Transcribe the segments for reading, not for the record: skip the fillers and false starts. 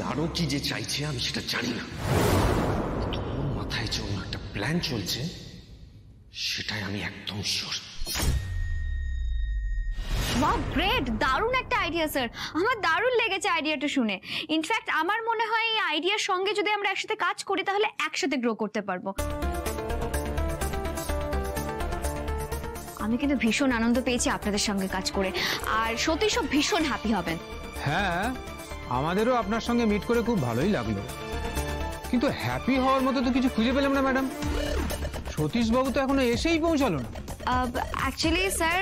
আরো কি যে চাইছে আমি সেটা জানি না, তোর মাথায় যে অন্য একটা প্ল্যান চলছে সেটাই আমি একদম শিওর। বাহ, গ্রেট, দারুণ একটা আইডিয়া স্যার। আমার দারুণ লেগেছে আইডিয়াটা শুনে। ইনফ্যাক্ট আমার মনে হয় এই আইডিয়ার সঙ্গে যদি আমরা একসাথে কাজ করি তাহলে একসাথে গ্রো করতে পারবো। আমি কিন্তু ভীষণ আনন্দ পেয়েছি আপনাদের সঙ্গে কাজ করে, আর সতীশ সব ভীষণ হ্যাপি হবেন। হ্যাঁ, আমাদেরও আপনার সঙ্গে মিট করে খুব ভালোই লাগলো, কিন্তু হ্যাপি হওয়ার মতো তো কিছু খুঁজে পেলাম না ম্যাডাম। সতীশবাবু তো এখনো এসেই পৌঁছালো না। অ্যাকচুয়ালি স্যার,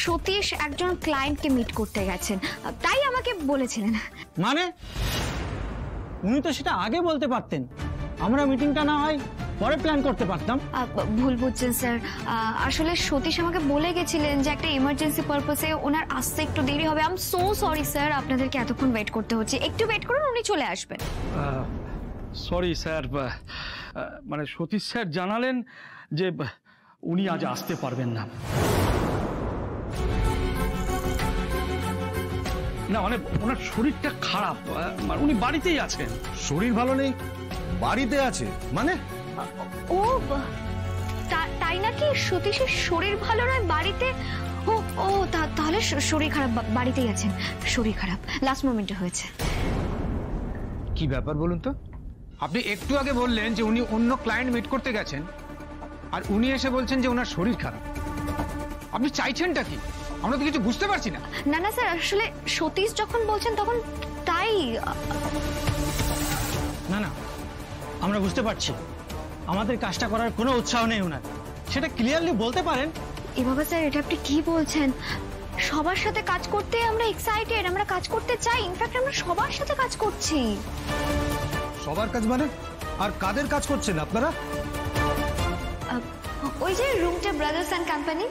সতীশ একজন ক্লায়েন্টকে মিট করতে গেছেন, তাই আমাকে বলেছিলেন। মানে উনি তো সেটা আগে বলতে পারতেন, আমরা মিটিংটা না হয় পরে প্ল্যান করতে পারতাম। ভুল বুঝছেন স্যার, আসলে সতীশ আমাকে বলে গেছিলেন যে একটা ইমার্জেন্সি পারপাসে ওনার আসতে একটু দেরি হবে। I am so sorry sir, আপনাদেরকে এতক্ষণ ওয়েট করতে হচ্ছে। একটু ওয়েট করুন, উনি চলে আসবেন। সরি স্যার, মানে সতীশ স্যার জানালেন যে উনি আজ আসতে পারবেন না। না মানে ওনার শরীরটা খারাপ, উনি বাড়িতেই আছেন। শরীর ভালো নেই, বাড়িতে আছে মানে? ও তাই নাকি? সতীশের শরীর ভালো নয়, বাড়িতে? ও তাহলে শরীর খারাপ, বাড়িতেই আছেন। শরীর খারাপ লাস্ট মোমেন্টে হয়েছে। কি ব্যাপার বলুন তো? আপনি একটু আগে বললেন যে উনি অন্য ক্লায়েন্ট মিট করতে গেছেন, আর উনি এসে বলছেন যে ওনার শরীর খারাপ। আপনি চাইছেনটা কি? আমরা তো কিছু বুঝতে পারছি না। না না স্যার, আসলে সতীশ যখন বলছেন তখন তাই। না না, আমরা বুঝতে পারছি আমাদের কাজটা করার কোনো উৎসাহ নেই ওনার, সেটা ক্লিয়ারলি বলতে পারেন। এভাবে স্যার, এটা আপনি কি বলছেন? সবার সাথে কাজ করতে আমরা এক্সাইটেড, আমরা কাজ করতে চাই। ইনফ্যাক্ট আমরা সবার সাথে কাজ করছি। সবার কাজ মানে? আর কাদের কাজ করছেন আপনারা? ওই যে রুমটা ব্রাদার্স অ্যান্ড কোম্পানি,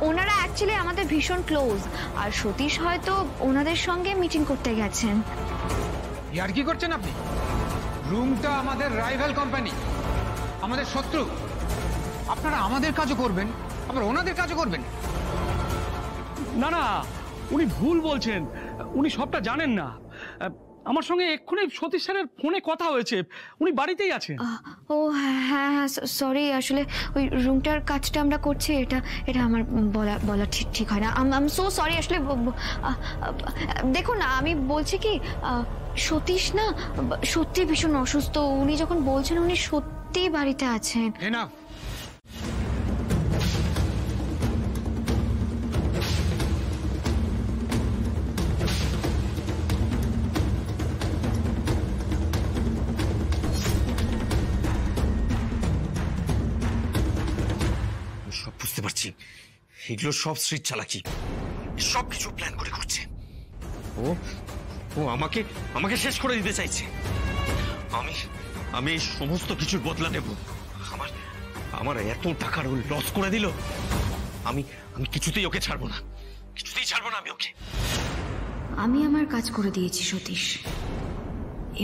ওনারা অ্যাকচুয়ালি আমাদের ভীষণ ক্লোজ, আর সতীশ হয়তো ওনাদের সঙ্গে মিটিং করতে গেছেন। ইয়ার কি করছেন আপনি? রুমটা আমাদের রাইভাল কোম্পানি, আমাদের শত্রু। আপনারা আমাদের কাজও করবেন, আবার ওনাদের কাজও করবেন। না না, উনি ভুল বলছেন, উনি সবটা জানেন না। আমার সঙ্গে এক্ষুনি সতীশ স্যারের ফোনে কথা হয়েছে, উনি বাড়িতেই আছেন। ও হ্যাঁ হ্যাঁ, সরি, আসলে ওই রুমটার কাজটা আমরা করছি, এটা আমার বলা ঠিক হয় না। I am so sorry. আসলে দেখুন, আমি বলছি কি, সতীশ না সত্যি ভীষণ অসুস্থ। উনি যখন বলছেন উনি সত্যি বাড়িতে আছেন। এনাফ। সব বুঝতে পারছি, এগুলো সব স্ট্রিট চালাকি, সব কিছু প্ল্যান করে করছে। ও আমাকে আমাকে শেষ করে দিতে চাইছে। আমি এই সমস্ত কিছুর বদলা নেব। আমার এত টাকার ও লস করে দিল, আমি কিছুতেই ওকে ছাড়বো না, কিছুতেই ছাড়বো না আমি ওকে। আমি আমার কাজ করে দিয়েছি সতীশ,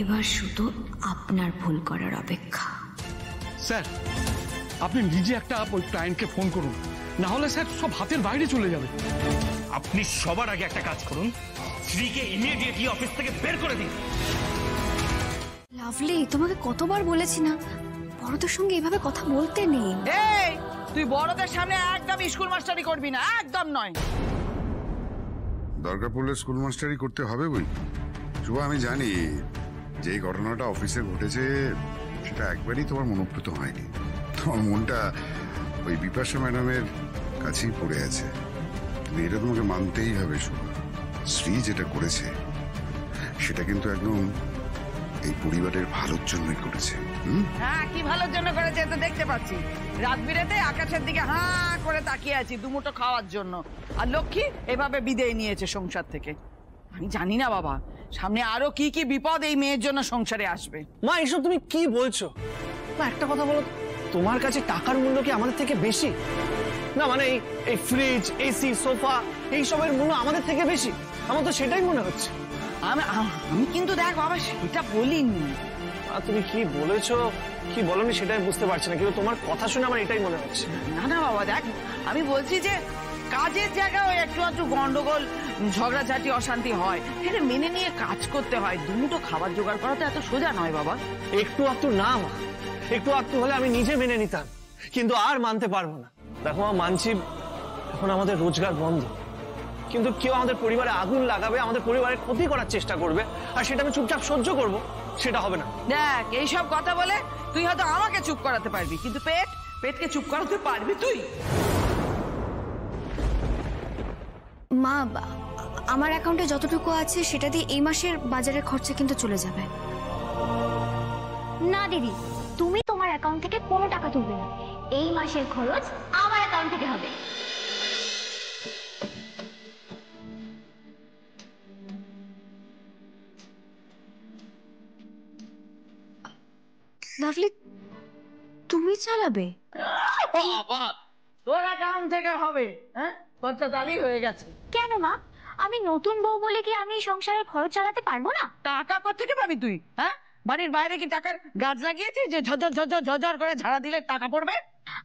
এবার শুধু আপনার ভুল করার অপেক্ষা। স্যার, আপনি নিজে একটা ওই ক্লায়েন্টকে ফোন করুন, না হলে স্যার সব হাতের বাইরে চলে যাবে। আপনি সবার আগে একটা কাজ করুন, শ্রীকে ইমিডিয়েটলি অফিস থেকে বের করে দিন। লাভলি, তোমাকে কতবার বলেছি না বড়দের সঙ্গে এভাবে কথা বলতে নেই। এই, তুই বড়দের সামনে একদম স্কুল মাস্টারি করবি না, একদম নয়। দরকার পড়লে স্কুল মাস্টারি করতে হবে বই। শুভ, আমি জানি যে ঘটনাটা অফিসে ঘটেছে সেটা একবারই তোমার মনোপ্রত হয়নি। তোমার মনটা ওই বিপাশা ম্যাডামের কাছেই পড়ে আছে। তুমি এটা তোমাকে মানতেই হবে শুভ। শ্রী যেটা করেছে সেটা কিন্তু একদম এই পরিবারের ভালোর জন্যই করেছে। হ্যাঁ, কি ভালোর জন্য করেছে তো দেখতে পাচ্ছি। রাত বিরেতে আকাশের দিকে হাঁ করে তাকিয়ে আছি দুমুঠো খাওয়ার জন্য, আর লক্ষ্মী এভাবে বিদায় নিয়েছে সংসার থেকে। আমি জানি না বাবা, সামনে আরো কি কি বিপদ এই মেয়ের জন্য সংসারে আসবে। মা, এসব তুমি কি বলছো? না, একটা কথা বলো, তোমার কাছে টাকার মূল্য কি আমাদের থেকে বেশি? না মানে এই ফ্রিজ, এসি, সোফা এইসবের মূল্য আমাদের থেকে বেশি? আমার তো সেটাই মনে হচ্ছে। আমি কিন্তু দেখ বাবা, সেটা বলিনি। তুমি কি বলেছো কি বলনি সেটাই বুঝতে পারছি না, কিন্তু তোমার কথা শুনে আমার এটাই মনে হচ্ছে। না না বাবা, দেখ, আমি বলছি যে কাজের জায়গায় একটু একটু গন্ডগোল ঝগড়াঝাটি অশান্তি হয়, সেটা মেনে নিয়ে কাজ করতে হয়। দুমুটো খাবার জোগাড় করা তো এত সোজা নয় বাবা। একটু আধটু না মা, একটু আধটু হলে আমি নিজে মেনে নিতাম, কিন্তু আর মানতে পারবো না। দেখো মা, মানছি এখন আমাদের রোজগার বন্ধ, কিন্তু কেউ আমাদের পরিবারে আগুন লাগাবে, আমাদের পরিবারের ক্ষতি করার চেষ্টা করবে, আর সেটা আমি চুপচাপ সহ্য করব, সেটা হবে না। দেখ, এইসব কথা বলে তুই হয়তো আমাকে চুপ করাতে পারবি, কিন্তু পেটকে চুপ করাতে পারবি তুই? মা, আমার অ্যাকাউন্টে যতটুকু আছে সেটা দিয়ে এই মাসের বাজারের খরচা কিন্তু চলে যাবে। না দিদি, তুমি তোমার অ্যাকাউন্ট থেকে কোনো টাকা তুলবে না, এই মাসের খরচ আমার অ্যাকাউন্ট থেকে হবে। লাভলি, তুমি চালাবে? তোর অ্যাকাউন্ট থেকে হবে? হ্যাঁ, খরচা তাহলেই হয়ে গেছে। কেন মা, আমি নতুন বউ বলে কি আমি সংসারের খরচ চালাতে পারবো না? টাকা কোথা থেকে পাবি তুই? হ্যাঁ, বাড়ির বাইরে কি টাকার গাছ লাগিয়েছিস যে ঝরঝর ঝরঝর ঝরঝর করে ঝাড়া দিলে টাকা পড়বে?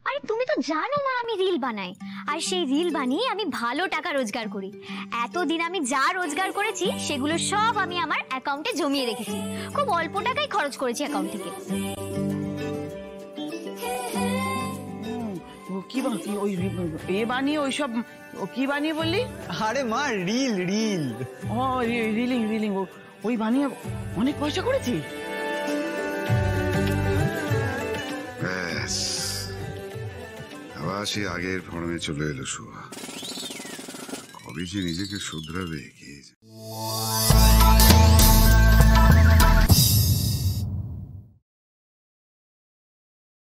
আরে তুমি তো জানো মা, আমি রিল বানাই, আর সেই রিল বানিয়ে আমি ভালো টাকা রোজগার করি। এতদিন আমি যা রোজগার করেছি সেগুলো সব আমি আমার অ্যাকাউন্টে জমিয়ে রেখেছি, খুব অল্প টাকাই খরচ করেছি অ্যাকাউন্ট থেকে। কি ওই এ বানিয়ে ওইসব কি বানিয়ে বললি? আরে মা, রিল রিল। ও রিলিং ওই বানিয়ে অনেক পয়সা করেছি। ব্যাস, আবার সে আগের ফর্মে চলে এলো সুহা। কবে যে নিজেকে শুধরাবে